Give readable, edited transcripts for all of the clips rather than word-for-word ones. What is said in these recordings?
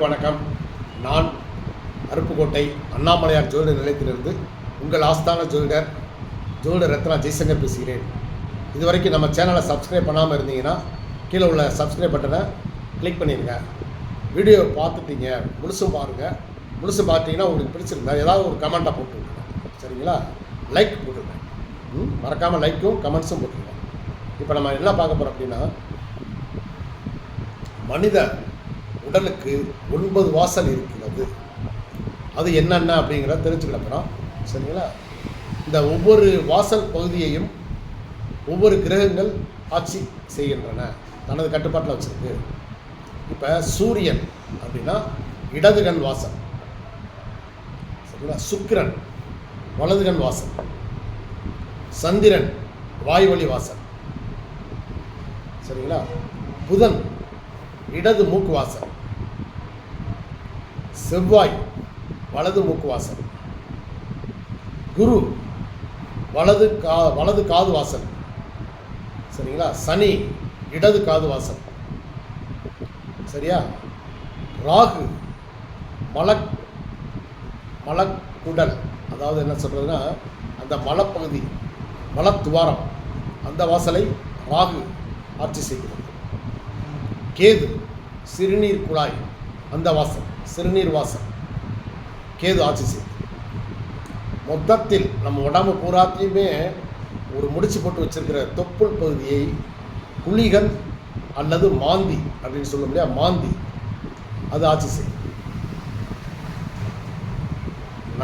வணக்கம். நான் அருப்புக்கோட்டை அண்ணாமலையார் ஜோதிடர் நிலையத்திலிருந்து உங்கள் ஆஸ்தான ஜோதிடர் ரத்னா ஜெய்சங்கர் பேசுகிறேன். இதுவரைக்கும் நம்ம சேனலை சப்ஸ்கிரைப் பண்ணாமல் இருந்தீங்கன்னா கீழே உள்ள சப்ஸ்கிரைப் பட்டனை கிளிக் பண்ணிடுங்க. வீடியோ பார்த்துட்டீங்க, முழுசும் பாருங்கள். முழுசு பார்த்தீங்கன்னா உங்களுக்கு பிடிச்சிருந்தா ஏதாவது ஒரு கமெண்ட்டை போட்டுருங்க, சரிங்களா? லைக் போட்டுருங்க, மறக்காமல் லைக்கும் கமெண்ட்ஸும் போட்டுருங்க. இப்போ நம்ம என்ன பார்க்க போகிறோம் அப்படின்னா, மனித உடலுக்கு 9 வாசல் இருக்கிறது. அது என்னென்ன அப்படிங்கிறத தெரிஞ்சுக்கிட போகிறோம், சரிங்களா? இந்த ஒவ்வொரு வாசல் பகுதியையும் ஒவ்வொரு கிரகங்கள் ஆட்சி செய்கின்றன, தனது கட்டுப்பாட்டில் வச்சுருக்கு. இப்போ சூரியன் அப்படின்னா இடதுகண் வாசல், சரிங்களா? சுக்கிரன் வலதுகண் வாசல், சந்திரன் வாய்வழி வாசல், சரிங்களா? புதன் இடது மூக்கு வாசல், செவ்வாய் வலது மூக்கு வாசல், குரு வலது காது வாசல், சரிங்களா? சனி இடது காது வாசல், சரியா? ராகு மலக்குடல், அதாவது என்ன சொல்றதுன்னா அந்த மலப்பகுதி, மலத்துவாரம், அந்த வாசலை ராகு ஆட்சி செய்கிறது. கேது சிறுநீர் குழாய், அந்த வாசல் சிறுநீர் வாசல் கேது ஆட்சி செய்யுது. மொத்தத்தில் நம்ம உடம்பு பூராத்தையுமே ஒரு முடிச்சு போட்டு வச்சிருக்கிற தொப்புள் பகுதியை குழிகள் அல்லது மாந்தி அப்படின்னு சொல்ல முடியாது, மாந்தி அது ஆட்சி செய்யும்.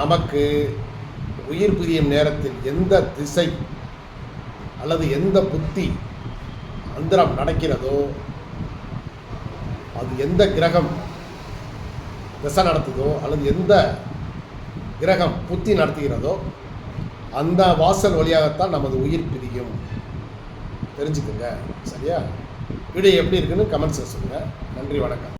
நமக்கு உயிர் பிரியும் நேரத்தில் எந்த திசை அல்லது எந்த புத்தி அந்தரம் நடக்கிறதோ, அது எந்த கிரகம் திசை நடத்துதோ அல்லது எந்த கிரகம் புத்தி நடத்துகிறதோ அந்த வாசல் வழியாகத்தான் நமது உயிர் பிரியும். தெரிஞ்சுக்குங்க, சரியா? வீடியோ எப்படி இருக்குன்னு கமெண்ட்ஸில் சொல்லுங்கள். நன்றி, வணக்கம்.